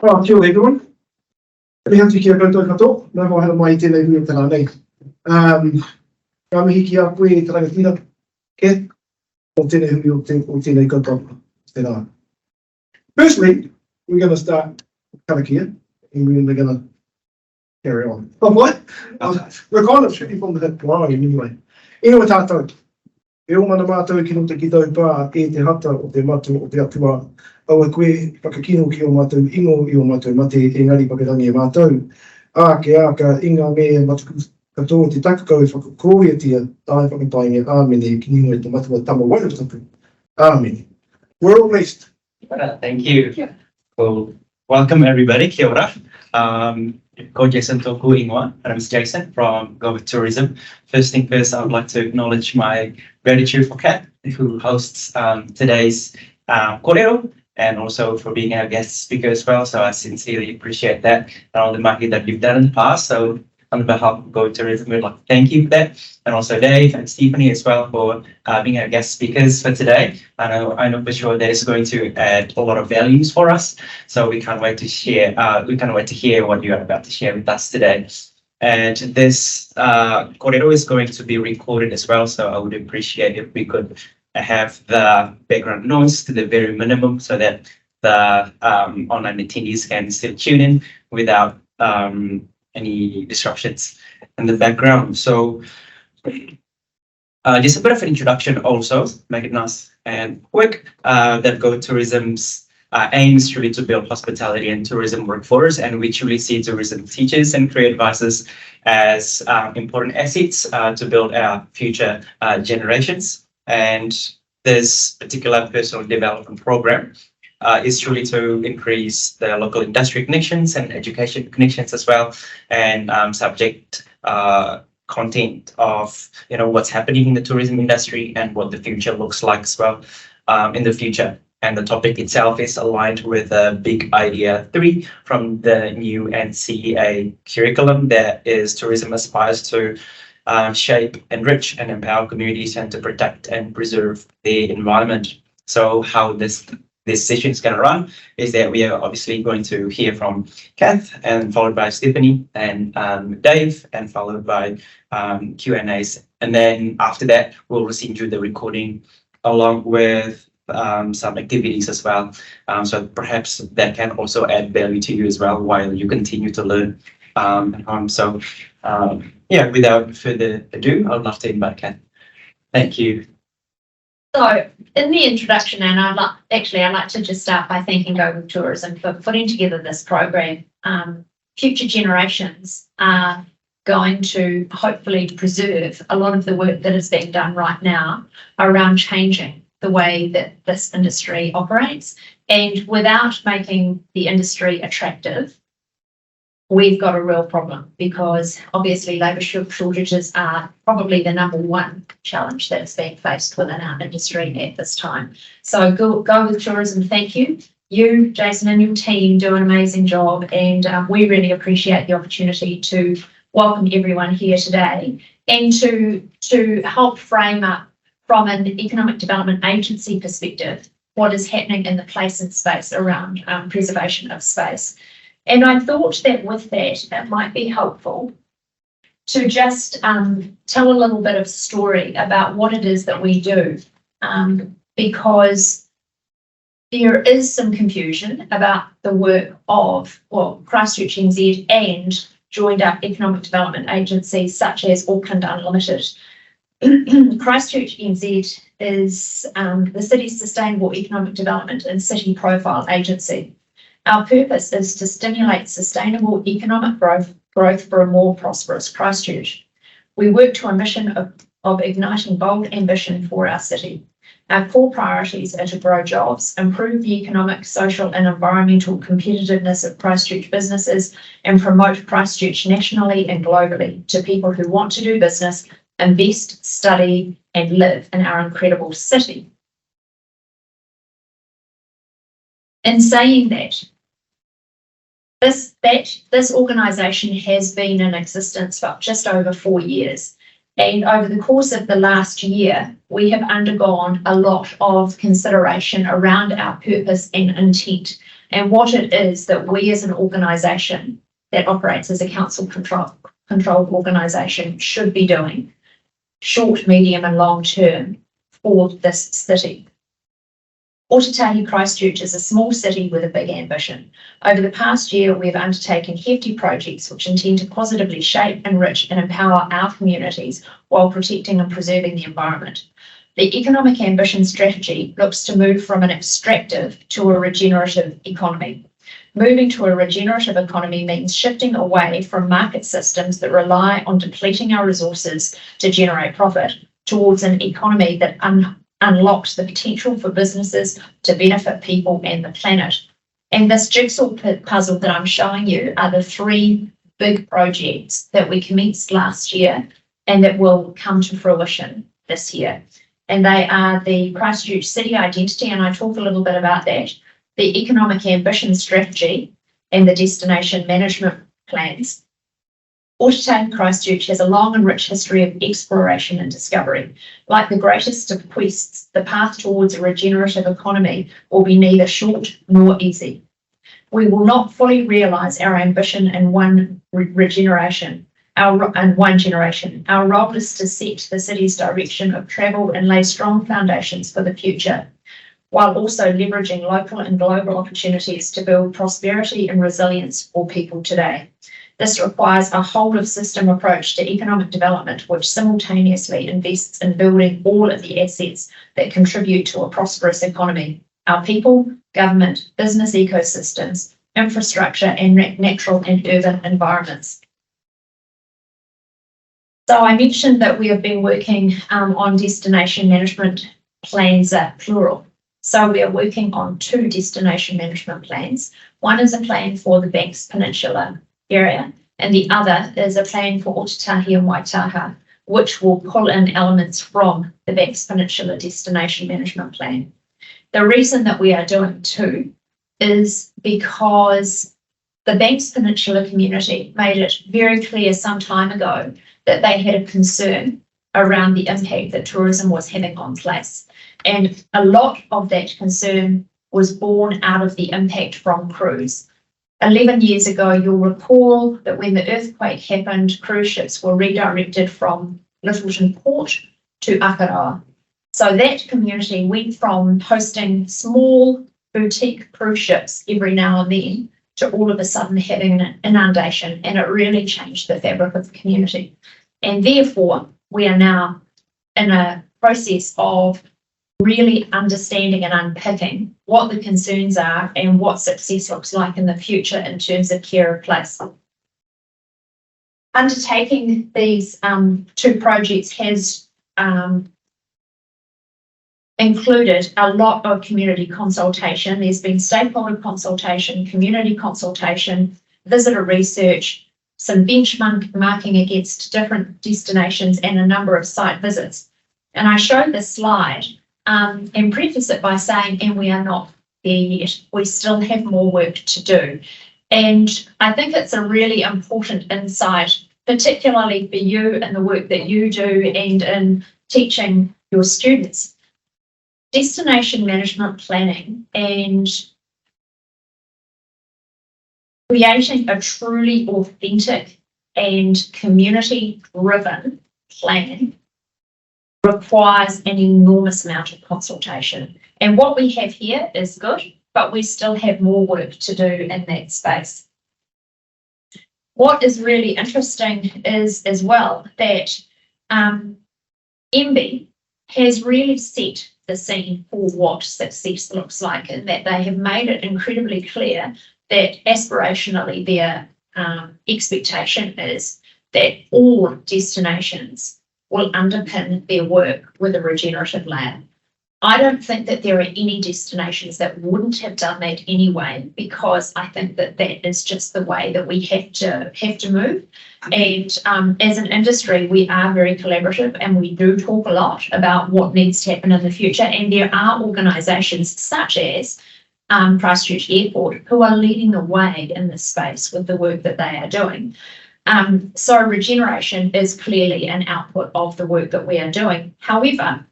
Kia ora everyone. Me hatu ki a koutou katoa, nā ko hana mai tēnei hui o tērā nei. Ka mihi ki a koe e tarangatira, ke, o tēnei hui o tēnei katoa tērā. Firstly, we're going to start karakia, and we're going to carry on. Oh, what? We're kind of shooting from the hip line anyway. Anyway, tātou. E o mana mātou ki no te ki tau pā e te hata o te matu o te atua. Aua koe whakakino ki o mātou ingo i o mātou mate engari whakarangi e mātou. Ake aka inga me matuku katoa te takakau whakakoroiatia tāi whakatainga āmene ki ningo e te matua tama wairatapu. Āmene. We're all blessed. Thank you. Well, welcome everybody. Kia ora. Ko Jason Toku Ingoa. My name is Jason from Go With Tourism. First thing first, I would like to acknowledge my gratitude for Kat, who hosts today's kōrero, and also for being our guest speaker as well. So I sincerely appreciate that and all the mahi that you've done in the past. So on behalf of Go With Tourism, we'd like to thank you for that. And also Dave and Stephanie as well for being our guest speakers for today. I know for sure that it's going to add a lot of values for us. So we can't wait to share. We can't wait to hear what you are about to share with us today. And this kōrero is going to be recorded as well. So I would appreciate if we could have the background noise to the very minimum so that the online attendees can still tune in without any disruptions in the background. So just a bit of an introduction also, make it nice and quick, that Go Tourism's aims truly to build hospitality and tourism workforce, and we truly see tourism teachers and career advisors as important assets to build our future generations. And this particular personal development program is truly to increase the local industry connections and education connections as well, and subject content of what's happening in the tourism industry and what the future looks like as well in the future. And the topic itself is aligned with a big idea 3 from the new NCEA curriculum, that is tourism aspires to shape, enrich and empower communities and to protect and preserve the environment. So how this session is going to run is that we are obviously going to hear from Kath, and followed by Stephanie and Dave, and followed by Q&As. And then after that, we'll send you the recording along with some activities as well. So perhaps that can also add value to you as well while you continue to learn. Yeah, without further ado, I'd love to invite Kath. Thank you. So in the introduction, and I'd like to just start by thanking Go With Tourism for putting together this program. Future generations are going to hopefully preserve a lot of the work that is being done right now around changing the way that this industry operates. And without making the industry attractive, we've got a real problem, because obviously labour shortages are probably the #1 challenge that is being faced within our industry at this time. So Go With Tourism, thank you. You, Jason, and your team do an amazing job, and we really appreciate the opportunity to welcome everyone here today and to help frame up from an economic development agency perspective what is happening in the place and space around preservation of space. And I thought that with that, it might be helpful to just tell a little bit of story about what it is that we do, because there is some confusion about the work of Christchurch NZ and joined up economic development agencies such as Auckland Unlimited. Christchurch NZ is the city's sustainable economic development and city profile agency. Our purpose is to stimulate sustainable economic growth for a more prosperous Christchurch. We work to a mission of igniting bold ambition for our city. Our core priorities are to grow jobs, improve the economic, social and environmental competitiveness of Christchurch businesses, and promote Christchurch nationally and globally to people who want to do business, invest, study and live in our incredible city. In saying that, this organisation has been in existence for just over 4 years, and over the course of the last year, we have undergone a lot of consideration around our purpose and intent and what it is that we as an organisation that operates as a council controlled organisation should be doing, short, medium and long term, for this city. Aotearoa Christchurch is a small city with a big ambition. Over the past year, we have undertaken hefty projects which intend to positively shape, enrich and empower our communities while protecting and preserving the environment. The Economic Ambition Strategy looks to move from an extractive to a regenerative economy. Moving to a regenerative economy means shifting away from market systems that rely on depleting our resources to generate profit towards an economy that unlocks the potential for businesses to benefit people and the planet. And this jigsaw puzzle that I'm showing you are the three big projects that we commenced last year and that will come to fruition this year. And they are the Christchurch City Identity, and I talk a little bit about that, the Economic Ambition Strategy and the Destination Management Plans. Aotearoa Christchurch has a long and rich history of exploration and discovery. Like the greatest of quests, the path towards a regenerative economy will be neither short nor easy. We will not fully realise our ambition in one generation. Our role is to set the city's direction of travel and lay strong foundations for the future, while also leveraging local and global opportunities to build prosperity and resilience for people today. This requires a whole-of-system approach to economic development, which simultaneously invests in building all of the assets that contribute to a prosperous economy: our people, government, business ecosystems, infrastructure, and natural and urban environments. So I mentioned that we have been working on destination management plans, plural. So we are working on 2 destination management plans. One is a plan for the Banks Peninsula area, and the other is a plan for Aotearoa and Waitaha, which will pull in elements from the Banks Peninsula Destination Management Plan. The reason that we are doing 2 is because the Banks Peninsula community made it very clear some time ago that they had a concern around the impact that tourism was having on place. And a lot of that concern was born out of the impact from cruise. 11 years ago, you'll recall that when the earthquake happened, cruise ships were redirected from Littleton Port to Aotearoa. So that community went from hosting small boutique cruise ships every now and then to all of a sudden having an inundation, and it really changed the fabric of the community. And therefore, we are now in a process of really understanding and unpicking what the concerns are and what success looks like in the future in terms of care of place. Undertaking these 2 projects has included a lot of community consultation. There's been stakeholder consultation, community consultation, visitor research, some benchmarking against different destinations, and a number of site visits. And I showed this slide and preface it by saying, and we are not there yet. We still have more work to do. And I think it's a really important insight, particularly for you and the work that you do and in teaching your students. Destination management planning and creating a truly authentic and community-driven plan requires an enormous amount of consultation. And what we have here is good, but we still have more work to do in that space. What is really interesting is as well that MB has really set the scene for what success looks like, and that they have made it incredibly clear that aspirationally their expectation is that all destinations will underpin their work with a regenerative layer. I don't think that there are any destinations that wouldn't have done that anyway, because I think that that is just the way that we have to move. And as an industry, we are very collaborative, and we do talk a lot about what needs to happen in the future. And there are organisations such as Christchurch Airport who are leading the way in this space with the work that they are doing. So regeneration is clearly an output of the work that we are doing. However,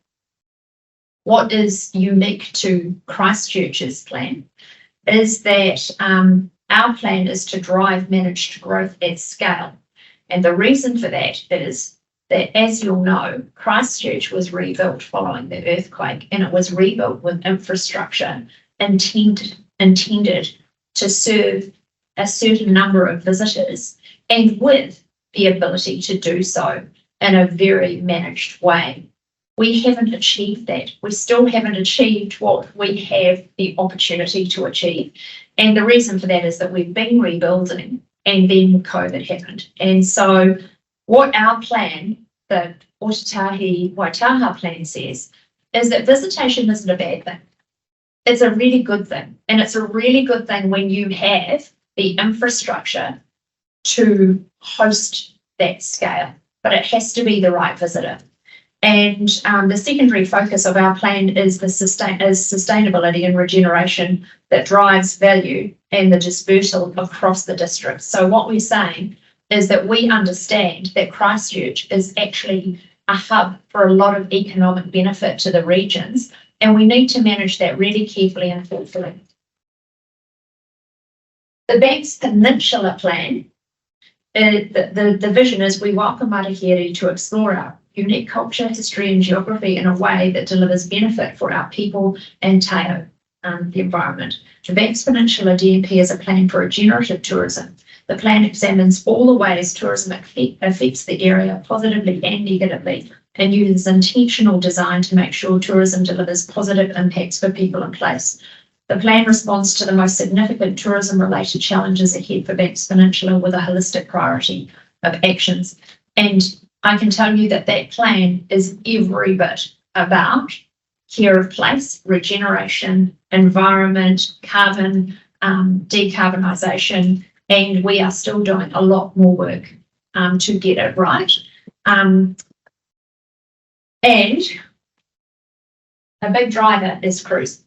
what is unique to Christchurch's plan is that our plan is to drive managed growth at scale. And the reason for that is that, as you'll know, Christchurch was rebuilt following the earthquake, and it was rebuilt with infrastructure intended to serve a certain number of visitors, and with the ability to do so in a very managed way. We haven't achieved that. We still haven't achieved what we have the opportunity to achieve. And the reason for that is that we've been rebuilding and then COVID happened. And so what our plan, the Aotearoa Waitaha plan, says is that visitation isn't a bad thing. It's a really good thing. And it's a really good thing when you have the infrastructure to host that scale, but it has to be the right visitor. And the secondary focus of our plan is sustainability and regeneration that drives value and the dispersal across the district. So what we're saying is that we understand that Christchurch is actually a hub for a lot of economic benefit to the regions, and we need to manage that really carefully and thoughtfully. The Banks Peninsula plan, the vision is we welcome Mauri to explore our unique culture, history and geography in a way that delivers benefit for our people and Teo, the environment. The Banks Peninsula DMP is a plan for regenerative tourism. The plan examines all the ways tourism affects the area positively and negatively, and uses intentional design to make sure tourism delivers positive impacts for people and place. The plan responds to the most significant tourism-related challenges ahead for Banks Peninsula with a holistic priority of actions. And I can tell you that that plan is every bit about care of place, regeneration, environment, carbon, decarbonisation, and we are still doing a lot more work to get it right. And a big driver is cruise.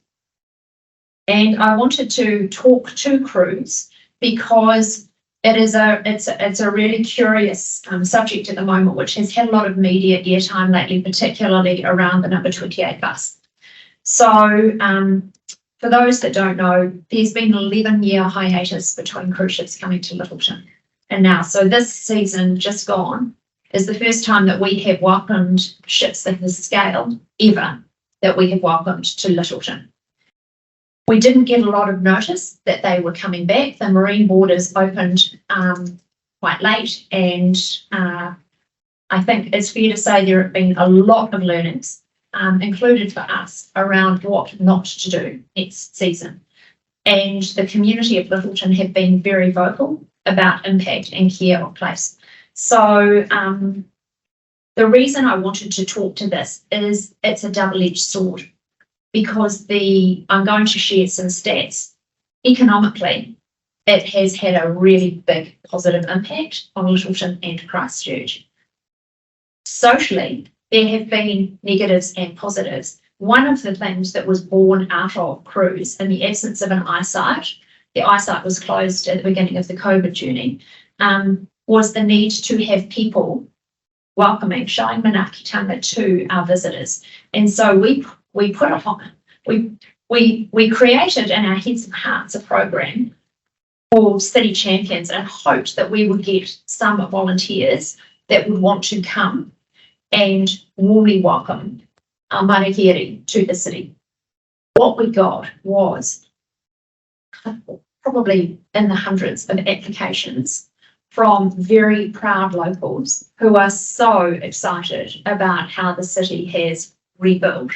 And I wanted to talk to cruise because it's a really curious subject at the moment, which has had a lot of media airtime lately, particularly around the number 28 bus. So for those that don't know, there's been an 11-year hiatus between cruise ships coming to Lyttelton. And now, so this season just gone is the first time that we have welcomed ships of this scale ever that we have welcomed to Lyttelton. We didn't get a lot of notice that they were coming back. The marine borders opened quite late, and I think it's fair to say there have been a lot of learnings included for us around what not to do next season. And the community of Lyttelton have been very vocal about impact and care of place. So the reason I wanted to talk to this is it's a double-edged sword, because I'm going to share some stats. Economically, it has had a really big positive impact on Lyttelton and Christchurch. Socially, there have been negatives and positives. One of the things that was born out of cruise, in the absence of an eyesight, the eyesight was closed at the beginning of the COVID journey, was the need to have people welcoming, showing manaakitanga to our visitors. And so we put we created in our heads and hearts a program for city champions and hoped that we would get some volunteers that would want to come and warmly welcome our mauri to the city. What we got was probably in the hundreds of applications from very proud locals who are so excited about how the city has rebuilt,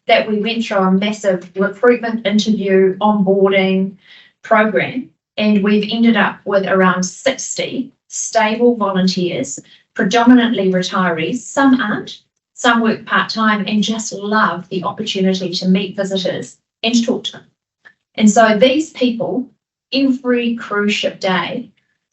that we went through a massive recruitment, interview, onboarding program, and we've ended up with around 60 stable volunteers, predominantly retirees. Some aren't, some work part-time and just love the opportunity to meet visitors and to talk to them. And so these people, every cruise ship day,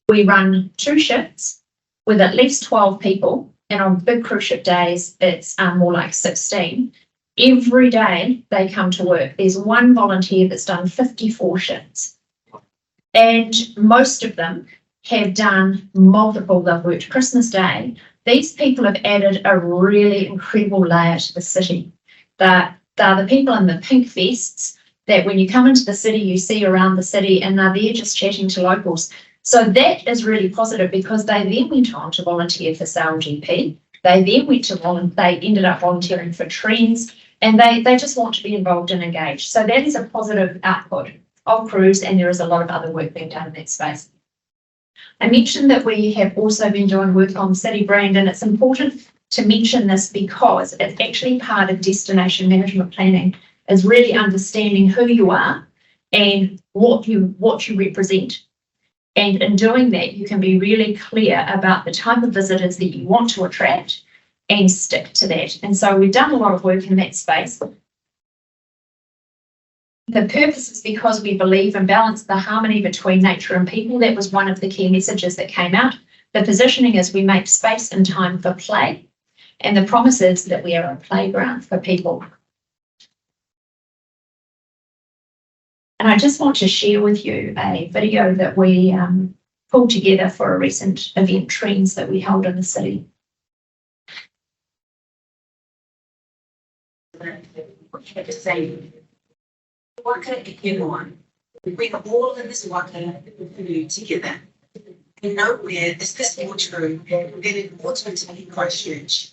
we run 2 shifts with at least 12 people, and on big cruise ship days, it's more like 16. Every day they come to work. There's one volunteer that's done 54 shifts. And most of them have done multiple. They've worked Christmas Day. These people have added a really incredible layer to the city. They're the people in the pink vests that when you come into the city, you see around the city, and they're there just chatting to locals. So that is really positive, because they then went on to volunteer for SailGP. They then they ended up volunteering for Trends, and they just want to be involved and engaged. So that is a positive output of Cruise, and there is a lot of other work being done in that space. I mentioned that we have also been doing work on city brand, and it's important to mention this because it's actually part of destination management planning, is really understanding who you are and what you represent. And in doing that, you can be really clear about the type of visitors that you want to attract and stick to that. And so we've done a lot of work in that space. The purpose is because we believe in balance, the harmony between nature and people. That was one of the key messages that came out. The positioning is we make space and time for play, and the promise is that we are a playground for people. And I just want to share with you a video that we pulled together for a recent event, Trends, that we held in the city. To say, waka ingoa. We bring all of this waka food together. And nowhere is this more true than in Aotearoa Christchurch.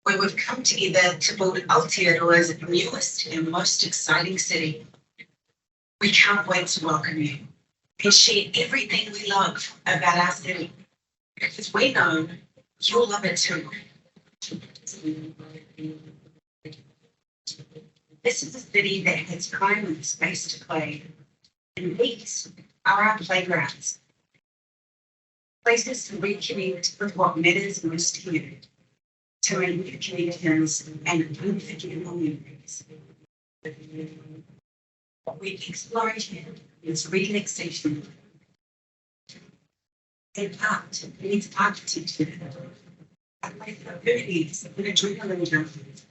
We would come together to build Aotearoa's newest and most exciting city. We can't wait to welcome you and share everything we love about our city, because we know you'll love it too. This is a city that has time and space to play, and these are our playgrounds. Places to reconnect with what matters most to you, to make new connections and unforgettable memories. What we explore here is relaxation, and art needs architecture. A place for movies and adrenaline junkies,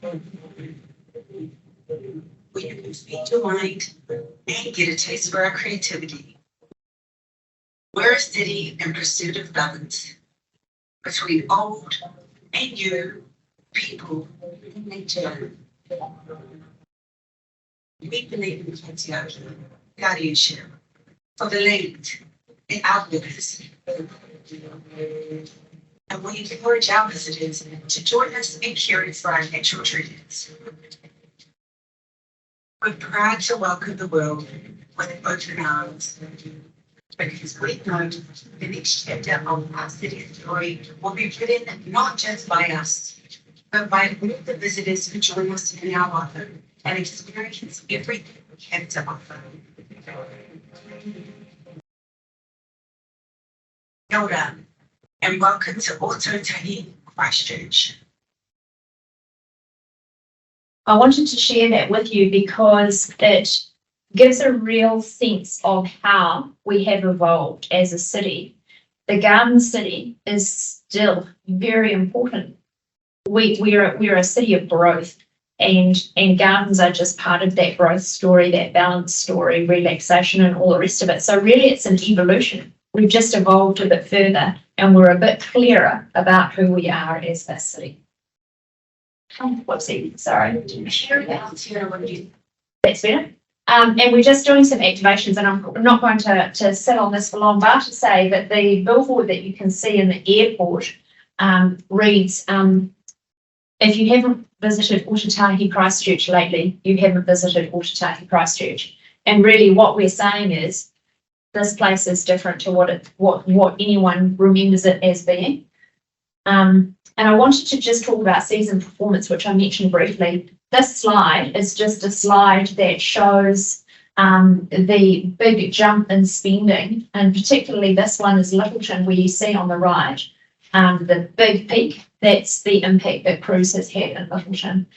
where you can feed your mind and get a taste for our creativity. We're a city in pursuit of balance between old and new, people and nature. We believe in Aotearoa guardianship for the land and our rivers. And we encourage our visitors to join us in caring for our natural treasures. We're proud to welcome the world with open arms, because we know the next chapter of our city's story will be written not just by us, but by all the visitors who join us in our waka and experience everything we have to offer. Kia ora, and welcome to Aotearoa Christchurch. I wanted to share that with you because it gives a real sense of how we have evolved as a city. The garden city is still very important. We're a city of growth, and gardens are just part of that growth story, that balance story, relaxation, and all the rest of it. So really it's an evolution. We've just evolved a bit further, and we're a bit clearer about who we are as a city. Whoopsie, sorry. That's better. And we're just doing some activations, and I'm not going to sit on this for long, but to say that the billboard that you can see in the airport reads, if you haven't visited Aotearoa Christchurch lately, you haven't visited Aotearoa Christchurch. And really what we're saying is this place is different to what anyone remembers it as being. And I wanted to just talk about season performance, which I mentioned briefly. This slide is just a slide that shows the big jump in spending, and particularly this one is Littleton, where you see on the right the big peak. That's the impact that Cruise has had in Littleton.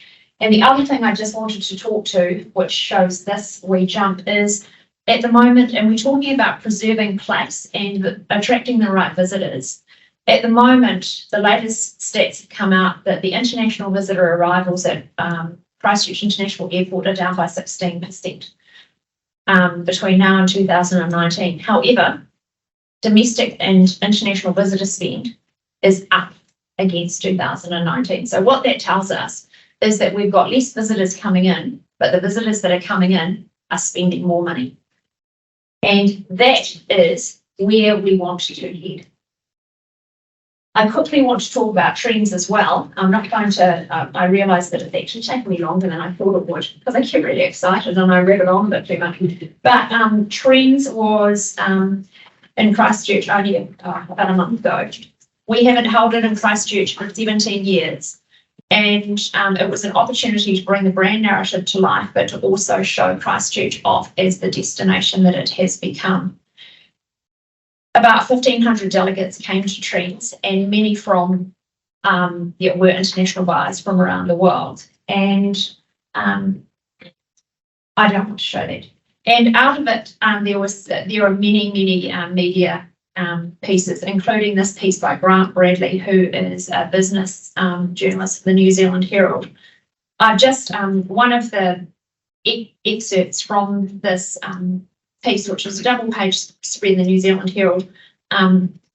And the other thing I just wanted to talk to, which shows this wee jump, is at the moment, and we're talking about preserving place and attracting the right visitors. At the moment, the latest stats have come out that the international visitor arrivals at Christchurch International Airport are down by 16% between now and 2019. However, domestic and international visitor spend is up against 2019. So what that tells us is that we've got less visitors coming in, but the visitors that are coming in are spending more money. And that is where we want to head. I quickly want to talk about trends as well. I'm not going to, I realise that it's actually taken me longer than I thought it would because I get really excited and I read it on a bit too much. But trends was in Christchurch only about a month ago. We haven't held it in Christchurch for 17 years. And it was an opportunity to bring the brand narrative to life, but to also show Christchurch off as the destination that it has become. About 1,500 delegates came to Trends, and many from were international buyers from around the world. And I don't want to show that. And out of it, there are many media pieces, including this piece by Grant Bradley, who is a business journalist for the New Zealand Herald. Just one of the excerpts from this piece, which is a double-page spread in the New Zealand Herald.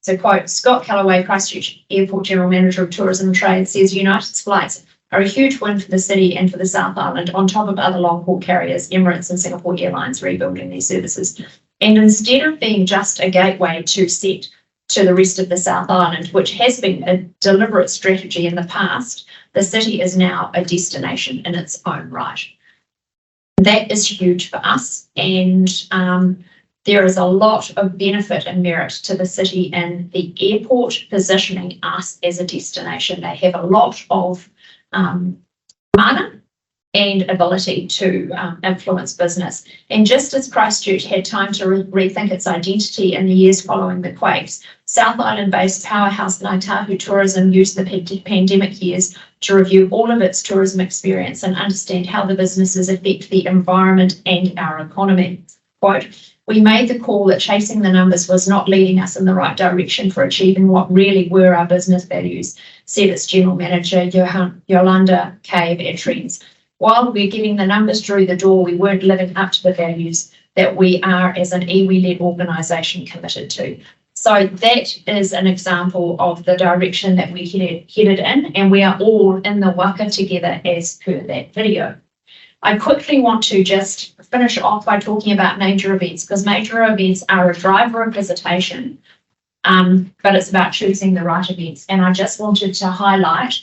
So, quote, Scott Callaway, Christchurch Airport General Manager of Tourism and Trade, says United's flights are a huge win for the city and for the South Island, on top of other long-haul carriers, Emirates and Singapore Airlines rebuilding their services. And instead of being just a gateway to set to the rest of the South Island, which has been a deliberate strategy in the past, the city is now a destination in its own right. That is huge for us, and there is a lot of benefit and merit to the city and the airport positioning us as a destination. They have a lot of mana and ability to influence business. And just as Christchurch had time to rethink its identity in the years following the quakes, South Island-based powerhouse Ngāi Tahu Tourism used the pandemic years to review all of its tourism experience and understand how the businesses affect the environment and our economy. Quote, we made the call that chasing the numbers was not leading us in the right direction for achieving what really were our business values, said its general manager, Yolanda Cave at Trends. While we're getting the numbers through the door, we weren't living up to the values that we are as an iwi-led organisation committed to. So that is an example of the direction that we headed in, and we are all in the waka together as per that video. I quickly want to just finish off by talking about major events, because major events are a driver of visitation, but it's about choosing the right events. And I just wanted to highlight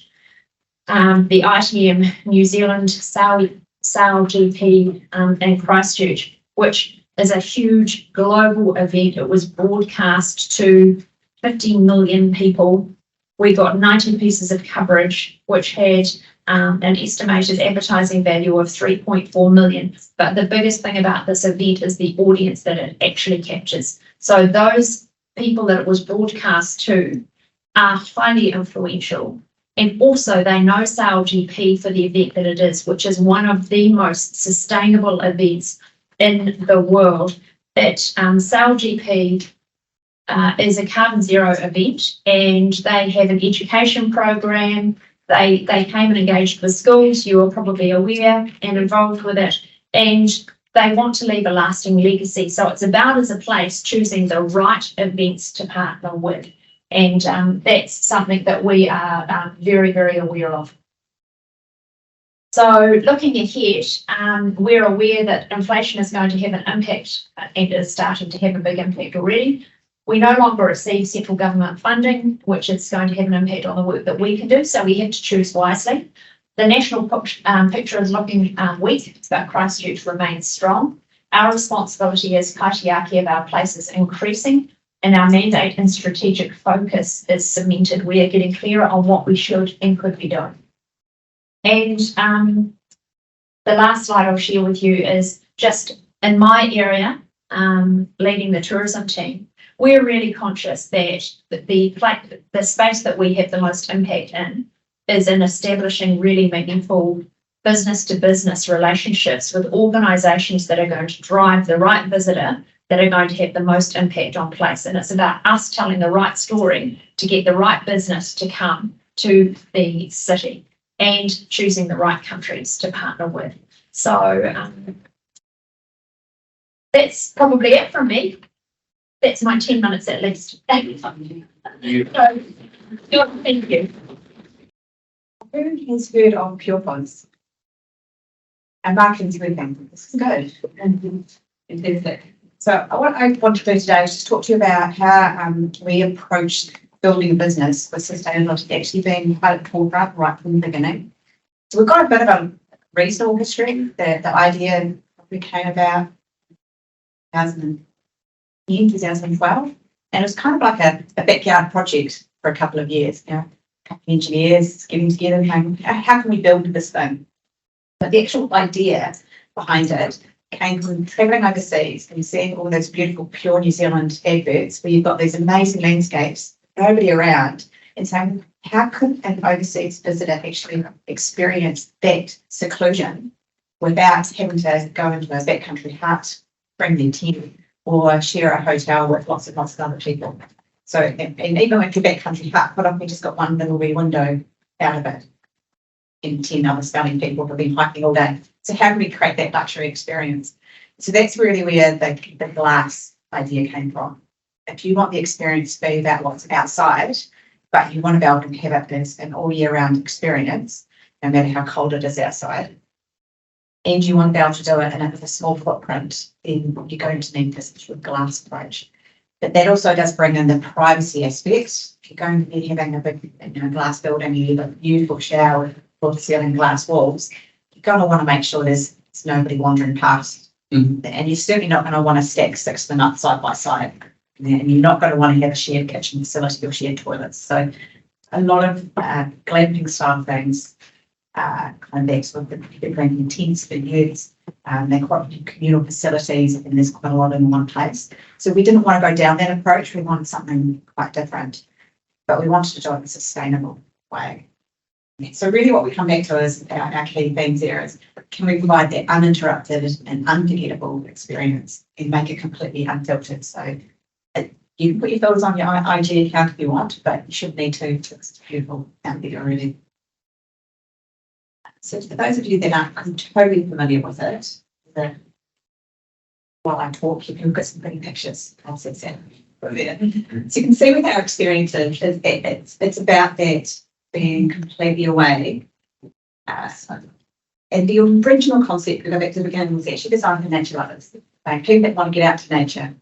the ITM New Zealand Sale GP in Christchurch, which is a huge global event. It was broadcast to 50 million people. We got 90 pieces of coverage, which had an estimated advertising value of 3.4 million. But the biggest thing about this event is the audience that it actually captures. So those people that it was broadcast to are highly influential. And also they know Sale GP for the event that it is, which is one of the most sustainable events in the world. That Sale GP is a carbon zero event, and they have an education program. They came and engaged with schools, you are probably aware, and involved with it, and they want to leave a lasting legacy. So it's about, as a place, choosing the right events to partner with. And that's something that we are very, very aware of. So looking ahead, we're aware that inflation is going to have an impact, and is starting to have a big impact already. We no longer receive central government funding, which is going to have an impact on the work that we can do, so we have to choose wisely. The national picture is looking weak, but Christchurch remains strong. Our responsibility as kaitiaki of our place is increasing, and our mandate and strategic focus is cemented. We are getting clearer on what we should and could be doing. And the last slide I'll share with you is just in my area, leading the tourism team. We're really conscious that the space that we have the most impact in is in establishing really meaningful business-to-business relationships with organisations that are going to drive the right visitor, that are going to have the most impact on place. And it's about us telling the right story to get the right business to come to the city, and choosing the right countries to partner with. So that's probably it from me. That's my 10 minutes at least. Thank you. Thank you. Who has heard of Pure Pods? And marketing's everything. This is good. Fantastic. So what I want to do today is just talk to you about how we approach building a business with sustainability actually being quite at the forefront right from the beginning. So we've got a bit of a reasonable history. The idea came about 2010, 2012, and it was kind of like a backyard project for a couple of years. You know, a couple of engineers getting together and saying, how can we build this thing? But the actual idea behind it came from travelling overseas and seeing all those beautiful pure New Zealand adverts where you've got these amazing landscapes, nobody around, and saying, how could an overseas visitor actually experience that seclusion without having to go into a backcountry hut, bring their tent, or share a hotel with lots and lots of other people? So, and even with your backcountry hut, what if we just got one little wee window out of it and 10 other stunning people have been hiking all day? So how can we create that luxury experience? So that's really where the glass idea came from. If you want the experience to be about what's outside, but you want to be able to have it as an all year round experience, no matter how cold it is outside, and you want to be able to do it in with a small footprint, then you're going to need this sort of glass approach. But that also does bring in the privacy aspects. If you're going to be having a big glass building, you have a beautiful shower with floor-to-ceiling glass walls, you're going to want to make sure there's nobody wandering past. And you're certainly not going to want to stack 6 of them up side by side. And you're not going to want to have a shared kitchen facility or shared toilets. So a lot of glamping style things, kind of that's with the glamping tents, the yurts, they're quite communal facilities, and there's quite a lot in one place. So we didn't want to go down that approach. We wanted something quite different, but we wanted to do it in a sustainable way. So really what we come back to is our key themes there is, can we provide that uninterrupted and unforgettable experience and make it completely unfiltered? So you can put your filters on your IG account if you want, but you shouldn't need to. It's beautiful out there already. So for those of you that aren't totally familiar with it, while I talk, you can look at some pretty pictures. I'll set that over there. So you can see with our experience is it's about that being completely away. And the original concept that I back to the beginning was actually designed for nature lovers, like people that want to get out to nature.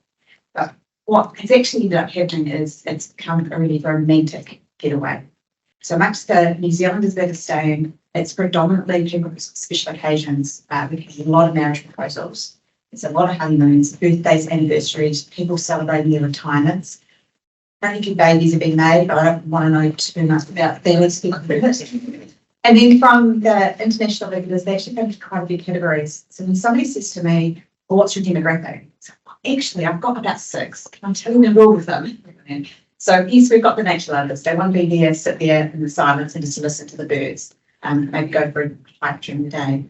But what has actually ended up happening is it's become a really romantic getaway. So amongst the New Zealanders that are staying, it's predominantly people with special occasions. We have a lot of marriage proposals. It's a lot of honeymoons, birthdays, anniversaries, people celebrating their retirements. Only babies have been made, but I don't want to know too much about them. Let's speak about it. And then from the international visitors, they actually have quite a few categories. So when somebody says to me, well, what's your demographic? So, actually, I've got about 6. Can I tell you all of them? So yes, we've got the nature lovers. They want to be there, sit there in the silence and just listen to the birds. Maybe go for a hike during the day.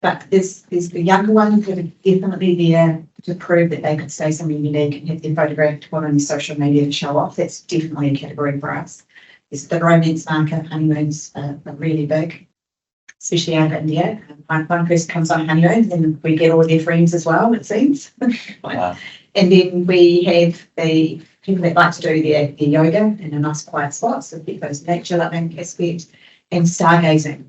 But there's the younger ones that are definitely there to prove that they could say something unique and have their photograph to put on social media to show off. That's definitely a category for us. There's the romance market. Honeymoons are really big, especially out of India. One person comes on a honeymoon and we get all their friends as well, it seems. Wow. And then we have the people that like to do their yoga in a nice quiet spot, so get those nature loving aspect, and stargazing,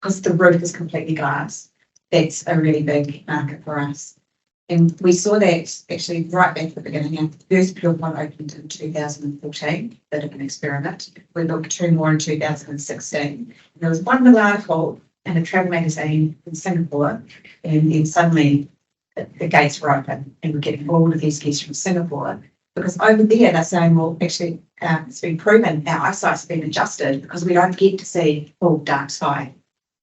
because the roof is completely glass. That's a really big market for us. And we saw that actually right back at the beginning. Our first Pure Pod opened in 2014, bit of an experiment. We built 2 more in 2016. And there was one little article in a travel magazine in Singapore, and then suddenly the gates were open and we're getting all of these guests from Singapore, because over there they're saying, well, actually it's been proven our eyesight's been adjusted because we don't get to see full dark sky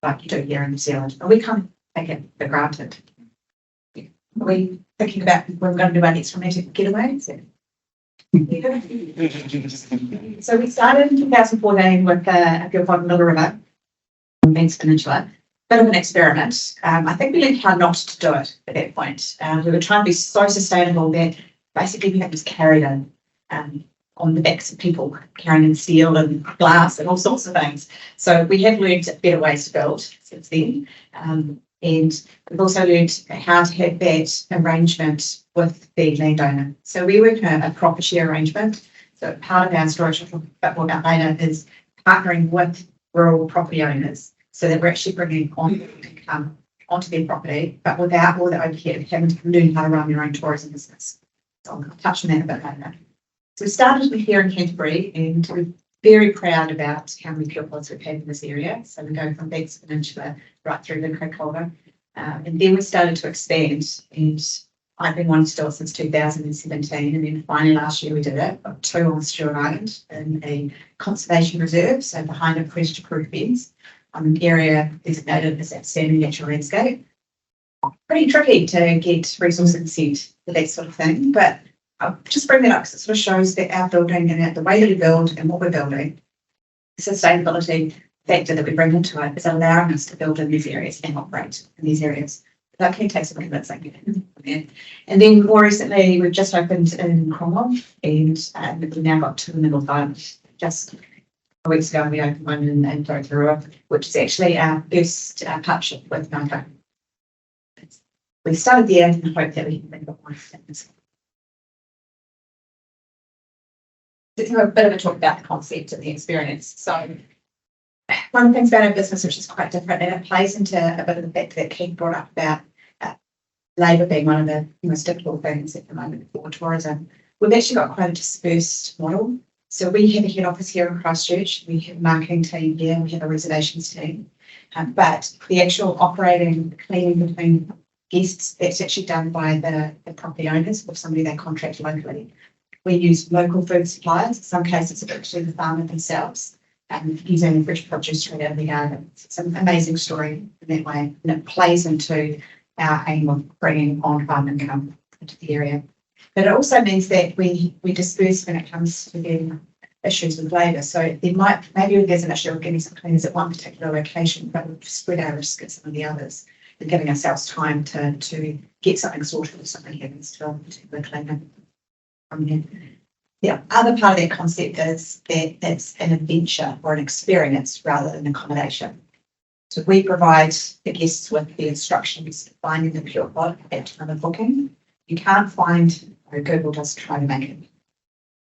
like you do here in New Zealand. And we can't take it for granted. Are we thinking about when we're going to do our next romantic getaway? So we started in 2014 with a Pure Pod Middle River on Banks Peninsula. Bit of an experiment. I think we learned how not to do it at that point. We were trying to be so sustainable that basically we had this carried in on the backs of people, carrying in steel and glass and all sorts of things. So we have learned better ways to build since then. And we've also learned how to have that arrangement with the landowner. So we work in a profit share arrangement. So part of our story, which I'll talk a bit more about later, is partnering with rural property owners, so that we're actually bringing on income onto their property, but without all the overhead of having to learn how to run their own tourism business. So I'll touch on that a bit later. So we started here in Canterbury, and we're very proud about how many pure pods we've had in this area. So we go from Banks Peninsula right through the Krakowa. And then we started to expand, and I've been wanting to do it since 2017, and then finally last year we did it. Got 2 on Stewart Island in a conservation reserve, so behind a predator-proof fence, on an area designated as outstanding natural landscape. Pretty tricky to get resource consent for that sort of thing, but I'll just bring that up because it sort of shows that our building and the way that we build and what we're building, the sustainability factor that we bring into it is allowing us to build in these areas and operate in these areas. That can take some convincing. And then more recently, we've just opened in Cromwell, and we've now got 2 in the North Island. Just a weeks ago, we opened one in Aotearoa, which is actually our first partnership with Nike. We started there and hope that we can bring more things. Let's have a bit of a talk about the concept and the experience. So one of the things about our business, which is quite different, and it plays into a bit of the fact that Keith brought up about labour being one of the most difficult things at the moment for tourism. We've actually got quite a dispersed model. So we have a head office here in Christchurch, we have a marketing team here, we have a reservations team, but the actual operating, cleaning between guests, that's actually done by the property owners or somebody they contract locally. We use local food suppliers, in some cases it's actually the farmer themselves, using fresh produce straight out of the garden. It's an amazing story in that way, and it plays into our aim of bringing on-farm income into the area. But it also means that we disperse when it comes to the issues with labour. So maybe there's an issue of getting some cleaners at one particular location, but we've spread our risk at some of the others and giving ourselves time to get something sorted if something happens to a particular cleaner from there. The other part of that concept is that it's an adventure or an experience rather than accommodation. So we provide the guests with the instructions for finding the pure pod at time of booking. You can't find, or Google does try to make it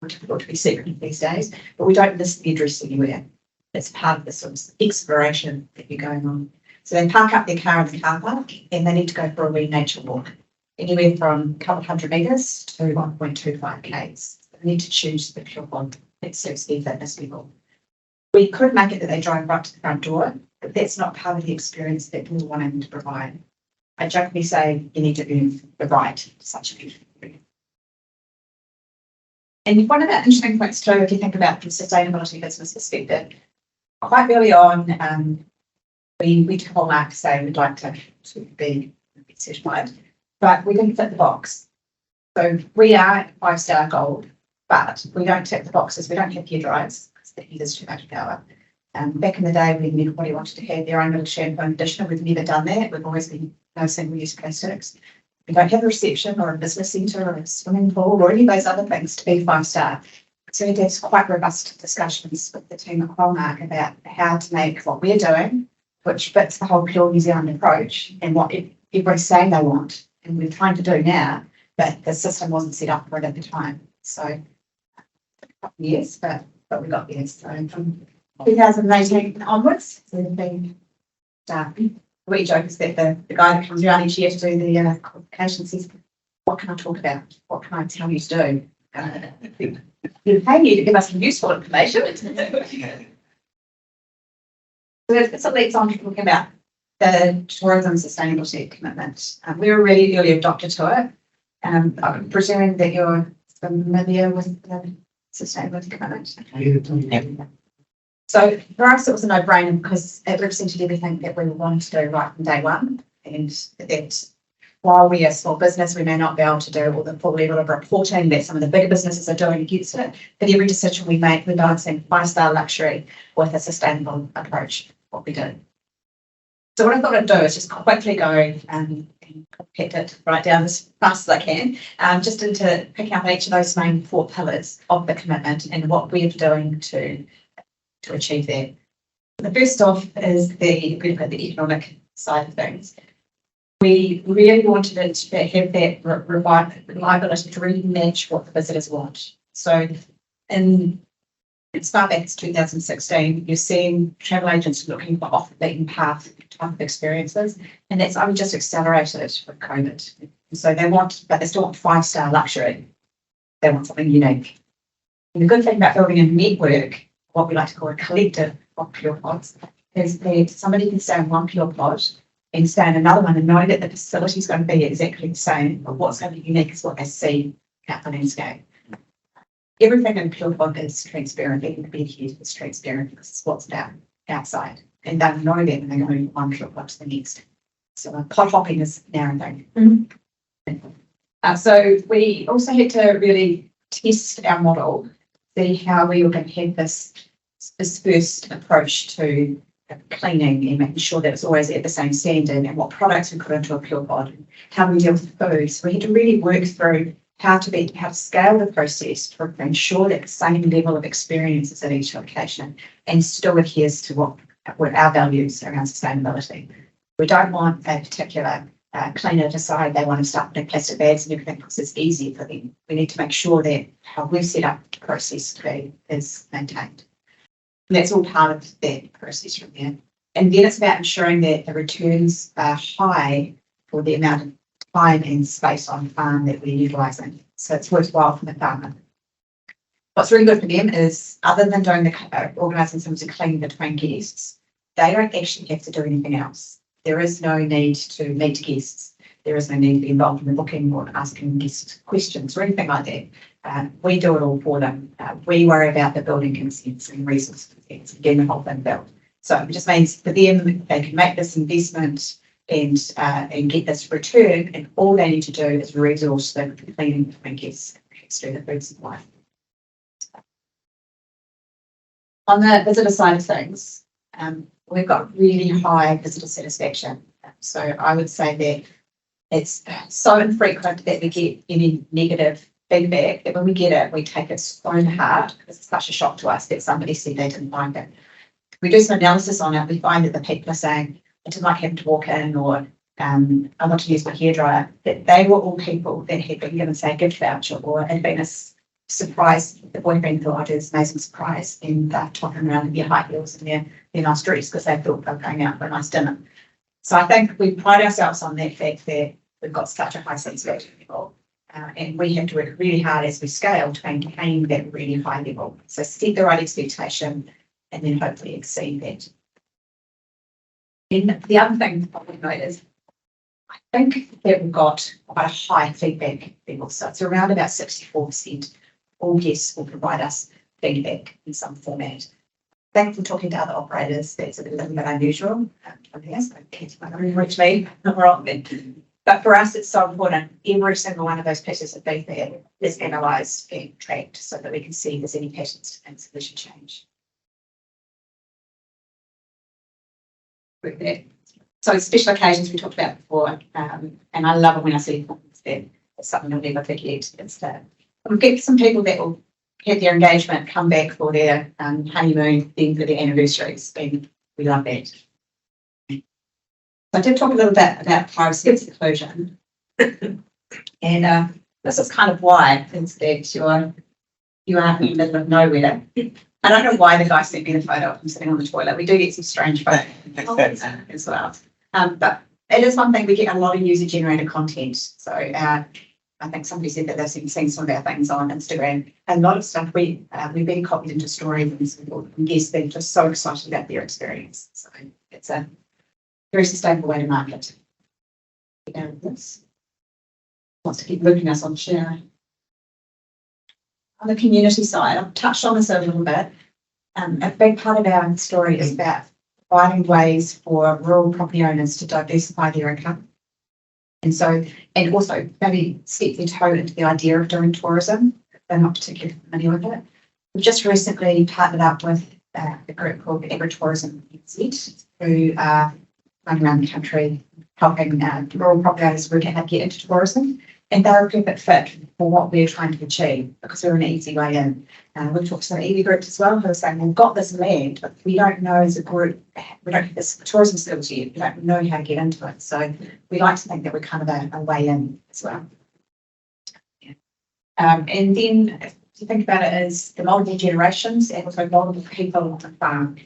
more difficult to be secret these days, but we don't list the address anywhere. It's part of the sort of exploration that you're going on. So they park up their car in the car park and they need to go for a wee nature walk, anywhere from a couple of 100 metres to 1.25 k's. They need to choose the pure pod that suits their fitness level. We could make it that they drive right to the front door, but that's not part of the experience that we're wanting to provide. I jokingly say you need to earn the right to such a beautiful thing. And one of the interesting points too, if you think about from sustainability business perspective, quite early on, we took a mark to say we'd like to be certified, but we didn't fit the box. So we are 5-star gold, but we don't tick the boxes. We don't have hair dryers because that uses too much power. Back in the day, when everybody wanted to have their own little shampoo and conditioner, we've never done that. We've always been no single-use plastics. We don't have a reception or a business centre or a swimming pool or any of those other things to be 5-star. So we had quite robust discussions with the team at Hallmark about how to make what we're doing, which fits the whole pure New Zealand approach and what everybody's saying they want, and we're trying to do now, but the system wasn't set up for it at the time. So a couple of years, but we got there. So from 2018 onwards, we've been starting. We joke is that the guy that comes around each year to do the qualifications says, what can I talk about? What can I tell you to do? You're paying you to give us some useful information. So this leads on to talking about the tourism sustainability commitment. We were a really early adopter to it. I'm presuming that you're familiar with the sustainability commitment. Yeah. So for us, it was a no-brainer because it represented everything that we wanted to do right from day one. And that while we are a small business, we may not be able to do all the full level of reporting that some of the bigger businesses are doing against it. But every decision we make, we're balancing 5-star luxury with a sustainable approach, what we do. So what I thought I'd do is just quickly go and pick it right down as fast as I can, just into picking up each of those main 4 pillars of the commitment and what we're doing to achieve that. The first off is the economic side of things. We really wanted it to have that reliability to really match what the visitors want. So in As far back as 2016, you're seeing travel agents looking for off the beaten path type of experiences, and that's only just accelerated with COVID. So but they still want 5-star luxury. They want something unique. And the good thing about building a network, what we like to call a collective of pure pods, is that somebody can stay in one pure pod and stay in another one and know that the facility is going to be exactly the same, but what's going to be unique is what they see at the landscape. Everything in pure pod is transparent. Even the bed head is transparent because it's what's about outside. And they know that when they go from one pure pod to the next. So pod hopping is now a thing. So we also had to really test our model, see how we were going to have this first approach to cleaning and making sure that it's always at the same standard, and what products we put into a pure pod, and how we deal with food. So we had to really work through how to scale the process to ensure that the same level of experience is at each location and still adheres to what our values around sustainability. We don't want a particular cleaner to decide they want to start putting plastic bags and everything because it's easier for them. We need to make sure that how we've set up the process to be is maintained. And that's all part of that process from there. And then it's about ensuring that the returns are high for the amount of time and space on farm that we're utilising. So it's worthwhile for the farmer. What's really good for them is, other than doing organising something to clean between guests, they don't actually have to do anything else. There is no need to meet guests. There is no need to be involved in the booking or asking guest questions or anything like that. We do it all for them. We worry about the building consents and resource consents and getting the whole thing built. So it just means for them, they can make this investment and get this return, and all they need to do is resource the cleaning between guests through the food supply. On the visitor side of things, we've got really high visitor satisfaction. So I would say that it's so infrequent that we get any negative feedback that when we get it, we take it so to heart because it's such a shock to us that somebody said they didn't like it. We do some analysis on it. We find that the people are saying, I didn't like having to walk in, or I want to use my hairdryer, that they were all people that had been given, say, a gift voucher or had been a surprise. The boyfriend thought it was an amazing surprise, and they're talking around in their high heels and their nice dress because they thought they were going out for a nice dinner. So I think we pride ourselves on that fact that we've got such a high satisfaction level, and we have to work really hard as we scale to maintain that really high level. So set the right expectation and then hopefully exceed that. And the other thing I would note is I think that we've got quite a high feedback level. So it's around about 64%. All guests will provide us feedback in some format. I think from talking to other operators, that's a little bit unusual. So can't reach me, not wrong. But for us, it's so important. Every single one of those pieces of feedback is analysed and tracked so that we can see if there's any patterns and so we should change. So special occasions we talked about before, and I love it when I see things that it's something I'll never forget. It's that we'll get some people that will have their engagement, come back for their honeymoon, then for their anniversaries, and we love that. So I did talk a little bit about privacy and seclusion, and this is kind of why, is that you are in the middle of nowhere. I don't know why the guy sent me the photo of him sitting on the toilet. We do get some strange photos as well. But it is one thing, we get a lot of user-generated content. So I think somebody said that they've seen some of our things on Instagram. A lot of stuff we've been copied into stories and guests they're just so excited about their experience. So it's a very sustainable way to market. This wants to keep looking us on share. On the community side, I've touched on this a little bit. A big part of our story is about providing ways for rural property owners to diversify their income. And also maybe step their toe into the idea of doing tourism if they're not particularly familiar with it. We've just recently partnered up with a group called Agritourism NZ, who are running around the country helping rural property owners work out how to get into tourism. And they're a perfect fit for what we're trying to achieve because we're an easy way in. We've talked to some EV groups as well who are saying, we've got this land, but we don't know as a group, we don't have this tourism skills yet, we don't know how to get into it. So we like to think that we're kind of a way in as well. Yeah. And then to think about it as the multiple generations and also multiple people on the farm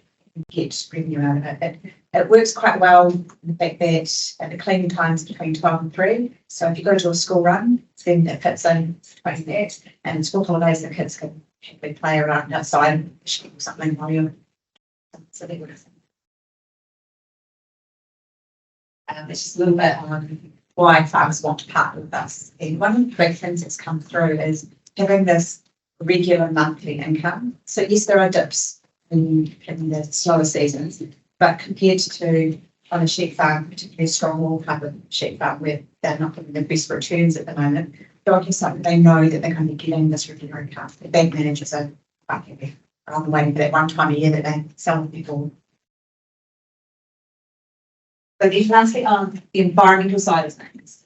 get revenue out of it. It works quite well in the fact that the cleaning times between 12 and 3. So if you go to a school run, then it fits in between that. And in school holidays, the kids can happily play around outside or something while you're. So they would have. It's just a little bit on why farmers want to partner with us. And one of the big things that's come through is having this regular monthly income. So yes, there are dips in the slower seasons, but compared to on a sheep farm, particularly a strong wool type of sheep farm where they're not getting the best returns at the moment, they'll have something they know that they're going to be getting this regular income. The bank managers are quite happy rather than waiting for that one time a year that they sell people. So then lastly on the environmental side of things,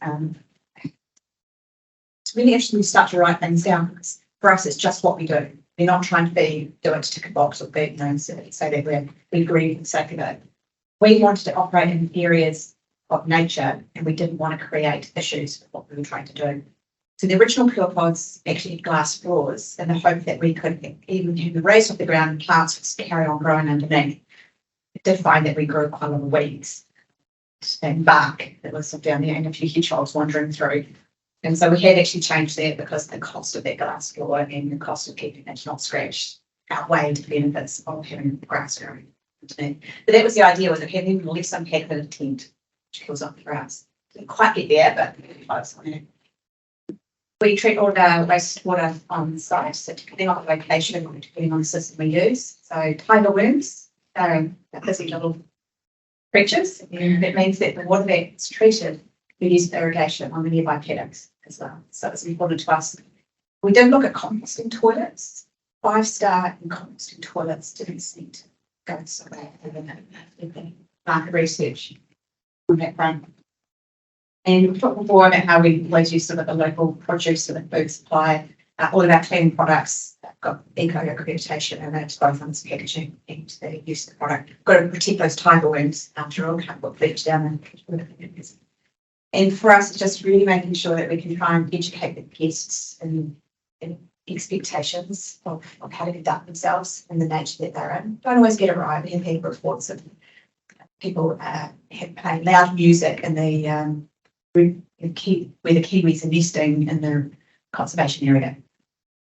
it's really interesting to start to write things down because for us it's just what we do. We're not trying to do it to tick a box or be say that we agree for the sake of it. We wanted to operate in areas of nature and we didn't want to create issues with what we were trying to do. So the original pure pods actually had glass floors in the hope that we could even have the raised off the ground and plants would carry on growing underneath. We did find that we grew quite a lot of weeds and bark that was down there and a few hedgehogs wandering through. And so we had actually changed that because the cost of that glass floor and the cost of keeping it not scratched outweighed the benefits of having grass growing underneath. But that was the idea, was that having less impact than a tent, which kills off the grass. Didn't quite get there, but close on it. We treat all of our wastewater on site, so depending on the location, depending on the system we use. So tiger worms are busy little creatures, and that means that the water that's treated, we use irrigation on the nearby paddocks as well. So it's important to us. We did look at composting toilets. 5-star in composting toilets didn't seem to go so well in the market research on that front. And we've talked before about how we always use sort of the local produce and the food supply. All of our cleaning products have got eco accreditation and it's both on its packaging and the use of the product. Got to protect those tiger worms after all, can't put bleach down and And for us, it's just really making sure that we can try and educate the guests and expectations of how to conduct themselves and the nature that they're in. Don't always get it right. We have had reports of people playing loud music in the where the Kiwis are nesting in the conservation area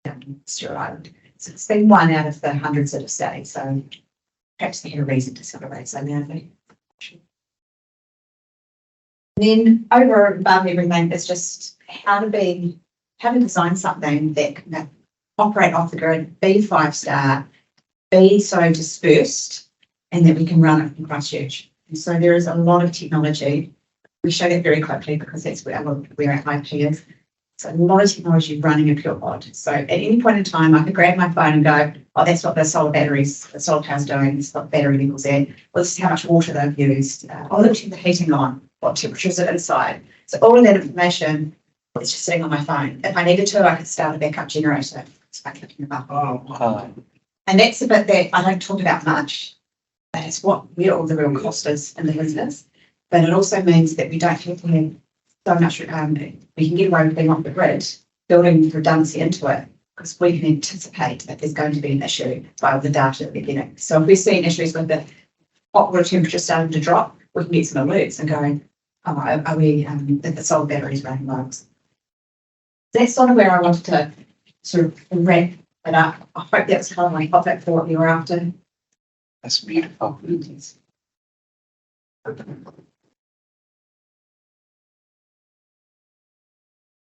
down in Stewart Island. So it's been one out of the hundreds that have stayed. So perhaps they had a reason to celebrate. So now they. Then over and above everything is just how to design something that can operate off the grid, be 5-star, be so dispersed, and that we can run it from Christchurch. And so there is a lot of technology. We show that very quickly because that's where our IP is. So a lot of technology running a pure pod. So at any point in time, I could grab my phone and go, oh, that's what the solar power's doing, this is what battery levels at, well, this is how much water they've used, let's turn the heating on, what temperature is it inside. So all of that information is just sitting on my phone. If I needed to, I could start a backup generator just by clicking the button. And that's the bit that I don't talk about much. That's where all the real cost is in the business. But it also means that we don't have to have so much, we can get away with being off the grid, building redundancy into it, because we can anticipate that there's going to be an issue by all the data that we're getting. So if we're seeing issues with the hot water temperature starting to drop, we can get some alerts and going, oh, are we, the solar batteries running low? That's sort of where I wanted to sort of wrap it up. I hope that's kind of my topic for what you were after. That's beautiful.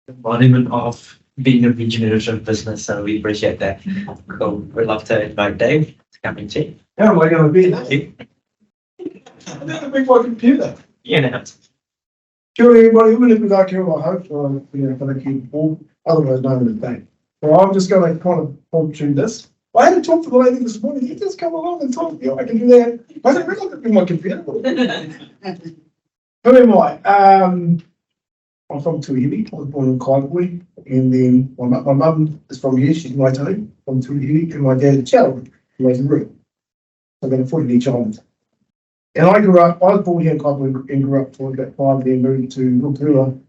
Embodiment of being a regenerative business, so we appreciate that. Cool. We'd love to invite Dave to come and chat. How am I going to be there? I'm going to bring my computer. Yeah, no. Kia ora everybody, we're going to be like here, I hope, for the people, otherwise known as Dave. So I'm just going to kind of talk through this. I had to talk to the lady this morning, you just come along and talk, I can do that. I didn't realise I'd bring my computer. Who am I? I'm from Tuihiwi. I was born in Kaikoui, and then my mum is from here, she's Waitohu, from Tuihiwi, and my dad is Chell, from Waitohu. I've got a 40 child. And I was born here in Kaikoui and grew up for about 5, then moved to Aotearoa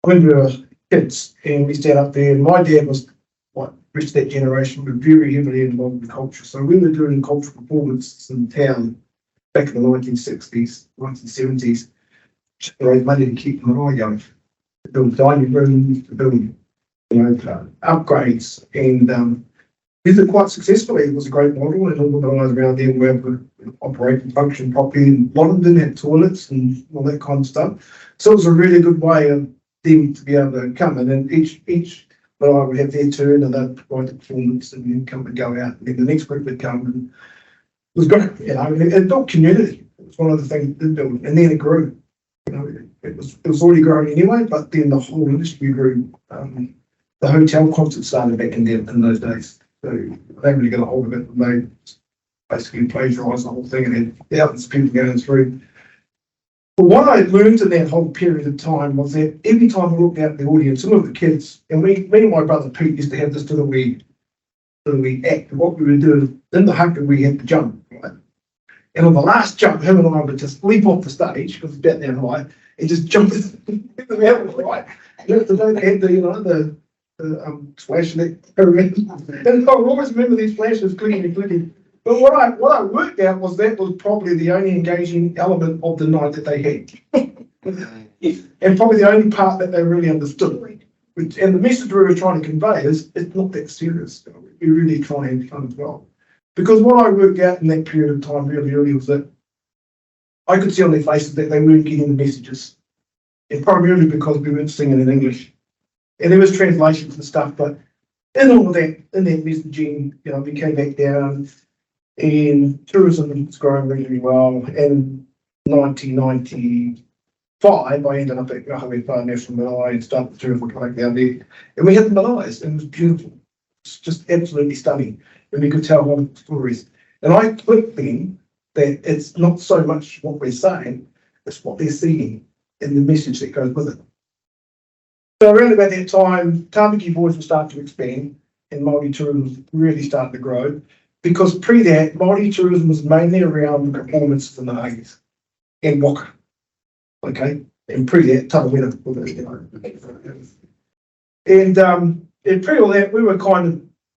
when we were kids, and we stayed up there, and my dad was, reached that generation, were very heavily involved in culture. So we were doing cultural performances in town back in the 1960s, 1970s, to raise money to keep the mauri going, to build dining rooms, to build, upgrades. And we did it quite successfully. It was a great model, and all the guys around there were able to operate and function properly. And a lot of them didn't have toilets and all that kind of stuff. So it was a really good way of them to be able to come in, and each but I would have their turn and they'd provide the performance and then come and go out. And then the next group would come, and it was good. It built community. It was one of the things it did build, and then it grew. It was already growing anyway, but then the whole industry grew. The hotel concert started back in those days. So they really got a hold of it, and they basically plagiarised the whole thing, and had thousands of people going through. But what I learned in that whole period of time was that every time I looked out at the audience, some of the kids, and me and my brother Pete used to have this little wee act. What we would do in the haka, we had to jump, right? And on the last jump, him and I would just leap off the stage because it's about that high, and just jump in the mountain, right? They had the flash that around. And I always remember these flashes clicking. But what I worked out was that was probably the only engaging element of the night that they had. And probably the only part that they really understood. And the message we were trying to convey is it's not that serious. We really try and have fun as well. Because what I worked out in that period of time really early was that I could see on their faces that they weren't getting the messages. And primarily because we weren't singing in English. And there was translations and stuff, but in all of that, in that messaging, we came back down. And tourism was growing really well. And 1995, I ended up at Aotearoa National Marae and started the tourism clinic down there. And we had the maraes, and it was beautiful. It's just absolutely stunning. And we could tell a lot of stories. And I clicked then that it's not so much what we're saying, it's what they're seeing and the message that goes with it. So around about that time, Tāmaki boys were starting to expand and Māori tourism really started to grow. Because pre that, Māori tourism was mainly around the performances in the hagies and waka. Okay? And pre that, Tarawera. And pre all that,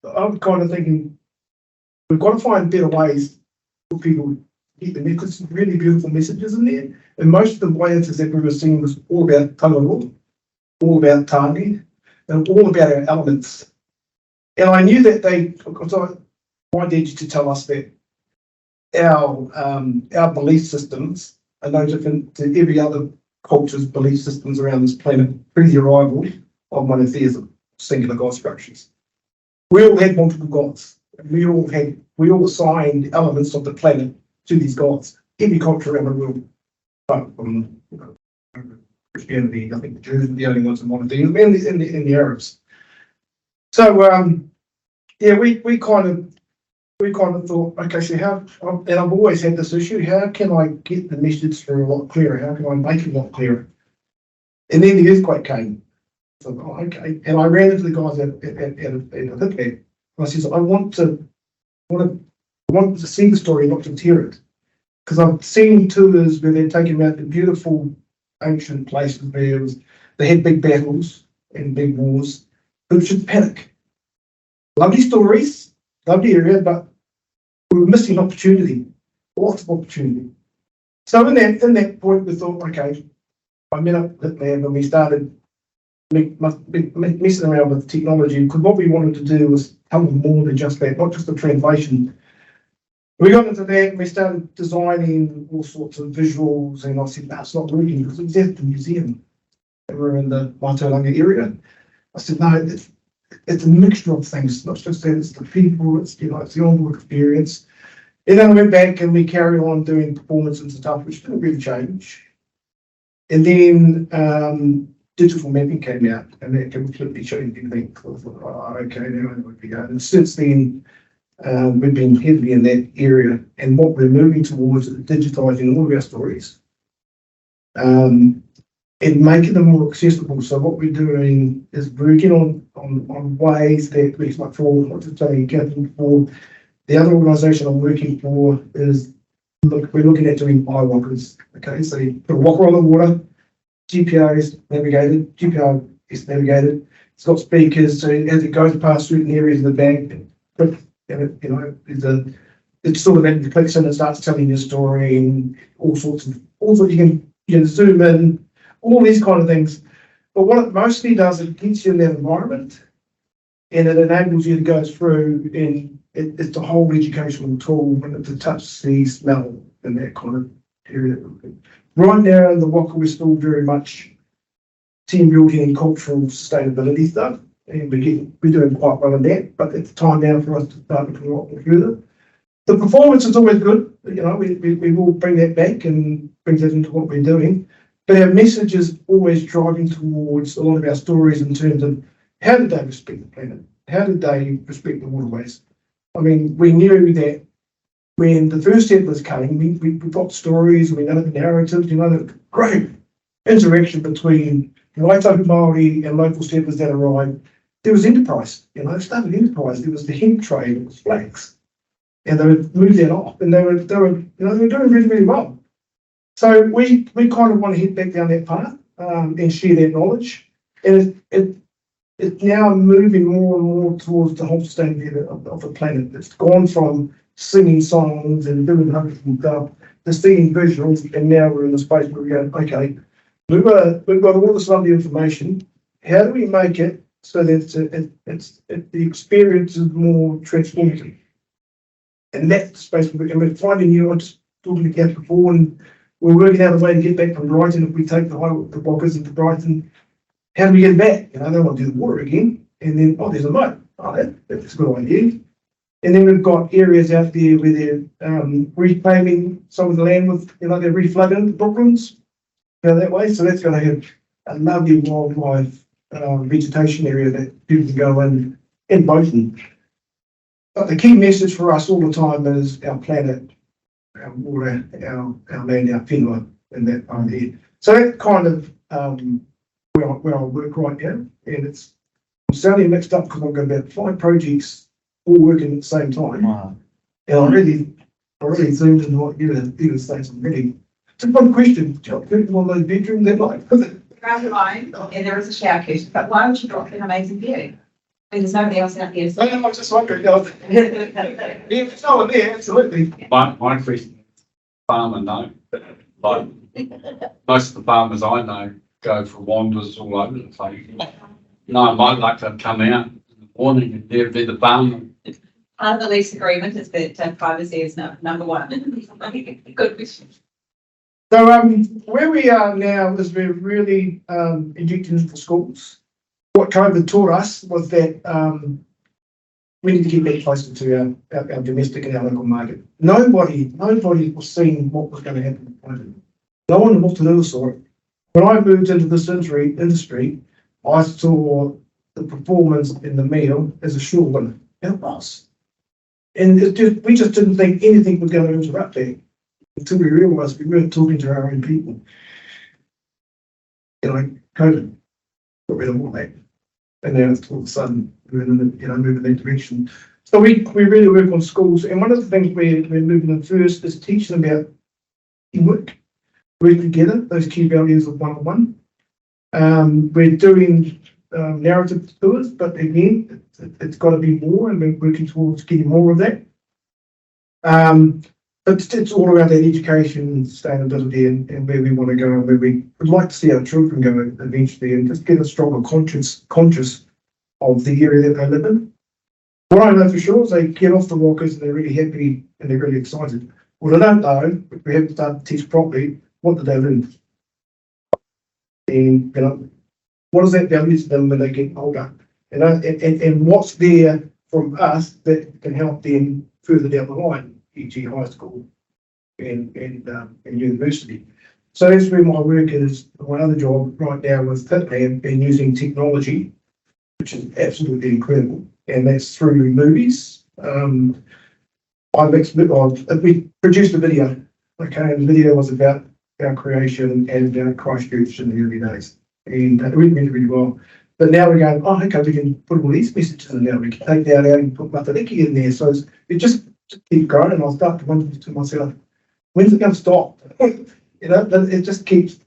I was kind of thinking, we've got to find better ways for people to get them there, because there's really beautiful messages in there. And most of the voyances that we were singing was all about Tangaroa, all about Tāne, and all about our elements. And I knew that my dad used to tell us that our belief systems are no different to every other culture's belief systems around this planet pre the arrival of monotheism, singular God structures. We all had multiple gods. We all assigned elements of the planet to these gods. Every culture around the world, but from Christianity, I think the Jews were the only ones in monotheism, and the Arabs. So we kind of thought, okay, so how, and I've always had this issue, how can I get the message through a lot clearer? How can I make it a lot clearer? And then the earthquake came. So, okay. And I ran into the guys at a hip. I says, I want to see the story, not just hear it. Because I've seen tours where they're taking out the beautiful ancient places where they had big battles and big wars. It was just panic. Lovely stories, lovely area, but we were missing opportunity, lots of opportunity. So in that point, we thought, okay, I met up with Hitman and we started messing around with technology, because what we wanted to do was tell them more than just that, not just the translation. We got into that and we started designing all sorts of visuals, and I said, no, it's not working, because it's at the museum. And we're in the Maitauranga area. I said, no, it's a mixture of things. It's not just that, it's the people, it's the onboard experience. And then I went back and we carried on doing performances and stuff, which didn't really change. And then digital mapping came out, and that completely changed everything. I thought, oh, okay, now I know where we go. And since then, we've been heavily in that area, and what we're moving towards is digitising all of our stories and making them more accessible. So what we're doing is working on ways that we like for, not just saying for the other organisation I'm working for is we're looking at doing iWalkers. Okay, so you put a walker on the water, GPR is navigated, It's got speakers, so as it goes past certain areas of the bank, it's sort of at the clicks and it starts telling your story and all sorts you can zoom in, all these kind of things. But what it mostly does, it gets you in that environment and it enables you to go through, and it's a whole educational tool and it's a touch, see, smell and that kind of area. Right now in the Waka, we're still very much team building and cultural sustainability stuff, and we're doing quite well in that, but it's time now for us to start looking a lot more further. The performance is always good, we will bring that back and bring that into what we're doing, but our message is always driving towards a lot of our stories in terms of how did they respect the planet? How did they respect the waterways? I mean, we knew that when the first settlers came, we got stories, we know the narratives, the great interaction between Waitahu Maori and local settlers that arrived. There was enterprise, started enterprise. There was the hemp trade, it was flax, and they would move that off, and they were doing really, really well. So we kind of want to head back down that path and share that knowledge, and it's now moving more and more towards the whole sustainability of the planet. It's gone from singing songs and doing hundreds and stuff to seeing visuals, and now we're in the space where we go, okay, we've got all this lovely information. How do we make it so that the experience is more transformative? And that's the space we're finding. I was talking to Gav before, and we're working out a way to get back from Brighton. If we take the Walkers into Brighton, how do we get back? They want to do the water again, and then there's a moat. That's a good idea. And then we've got areas out there where they're reclaiming some of the land with, they're reflooding the brooklands, that way. So that's going to have a lovely wildlife vegetation area that people can go in boating. But the key message for us all the time is our planet, our water, our land, our whenua, and that idea. So that's kind of where I work right now, and I'm sounding mixed up because I've got about 5 projects all working at the same time. Wow. And I really zoomed into what you were saying already. It's a fun question. Do you have people on those bedrooms that night? Around the line, and there is a shower curtain, but why would you drop an amazing view? I mean, there's nobody else out there. So. I was just wondering. Yeah, there's no one there, absolutely. My question, farmer, no. Like, most of the farmers I know go for wanders all over the place. No, I'd like to come out in the morning and there be the farmer. Part of the lease agreement is that privacy is number one. Good question. So where we are now is we're really injecting into the schools. What COVID taught us was that we need to get back closer to our domestic and our local market. Nobody was seeing what was going to happen. No one in Aotearoa saw it. When I moved into this industry, I saw the performance in the meal as a sure winner. It was. And we just didn't think anything was going to interrupt that until we realised we weren't talking to our own people. COVID got rid of all that. And now it's all of a sudden moving in that direction. So we really work on schools, and one of the things we're moving in first is teaching about teamwork, working together, those key values of one-on-one. We're doing narrative tours, but again, it's got to be more, and we're working towards getting more of that. But it's all around that education and sustainability and where we want to go and where we would like to see our children go eventually, and just get a stronger conscious of the area that they live in. What I know for sure is they get off the walkers and they're really happy and they're really excited. What I don't know, we have to start to teach properly, what do they learn? And what does that value to them when they get older? And what's there from us that can help them further down the line, e.g. high school and university. So that's where my work is. My other job right now with FitLab and using technology, which is absolutely incredible, and that's through movies. We produced a video. Okay, and the video was about our creation and Christchurch in the early days, and it went really well. But now we're going, okay, we can put all these messages in now. We can take that out and put Matariki in there. So it just keeps growing, and I'll start to wonder to myself, when's it going to stop? It just keeps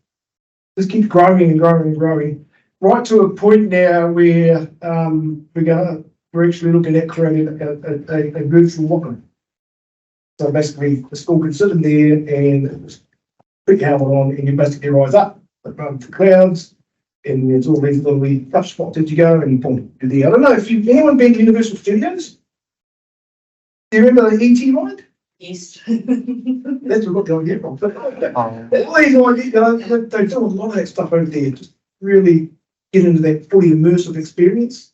growing and growing and growing. right to a point now where we're actually looking at creating a virtual locker. So basically, the school can sit in there and put your helmet on, and you basically rise up, above the clouds, and there's all these little wee touch spots that you go and boom, you're there. I don't know if anyone been to Universal Studios. Do you remember the ET ride? Yes. That's what I'm get from. Always like, they do a lot of that stuff over there, just really get into that fully immersive experience.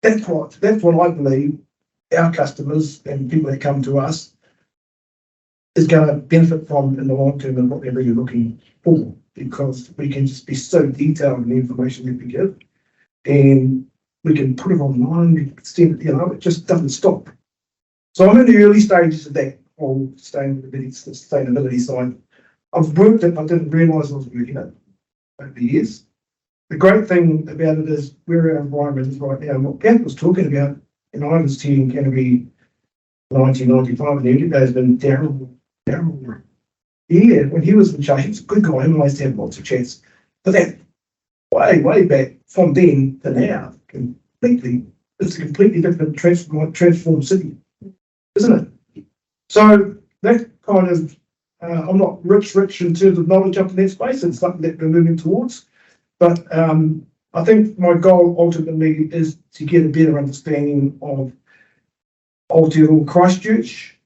That's what I believe our customers and people that come to us is going to benefit from in the long term and what they're really looking for, because we can just be so detailed in the information that we give, and we can put it online, we can send it, it just doesn't stop. So I'm in the early stages of that whole sustainability side. I've worked it, I didn't realise I was working it over the years. The great thing about it is where our environment is right now. What Kath was talking about, and I was here in Canterbury 1995, and the early days have been Daryl. Yeah, when he was in charge, he was a good guy, and I used to have lots of chats. But that way back from then to now, it's a completely different transformed city, isn't it? So that kind of, I'm not rich in terms of knowledge up in that space. It's something that we're moving towards. But I think my goal ultimately is to get a better understanding of Aotearoa Christchurch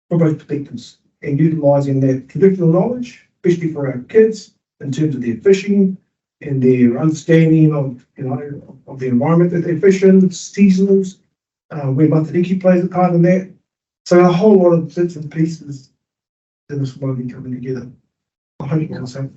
from both perspectives, and utilising that traditional knowledge, especially for our kids, in terms of their fishing and their understanding of of the environment that they fish in, seasonals, where Matariki plays a part in that. So a whole lot of bits and pieces in this movie coming together. I hope you can say.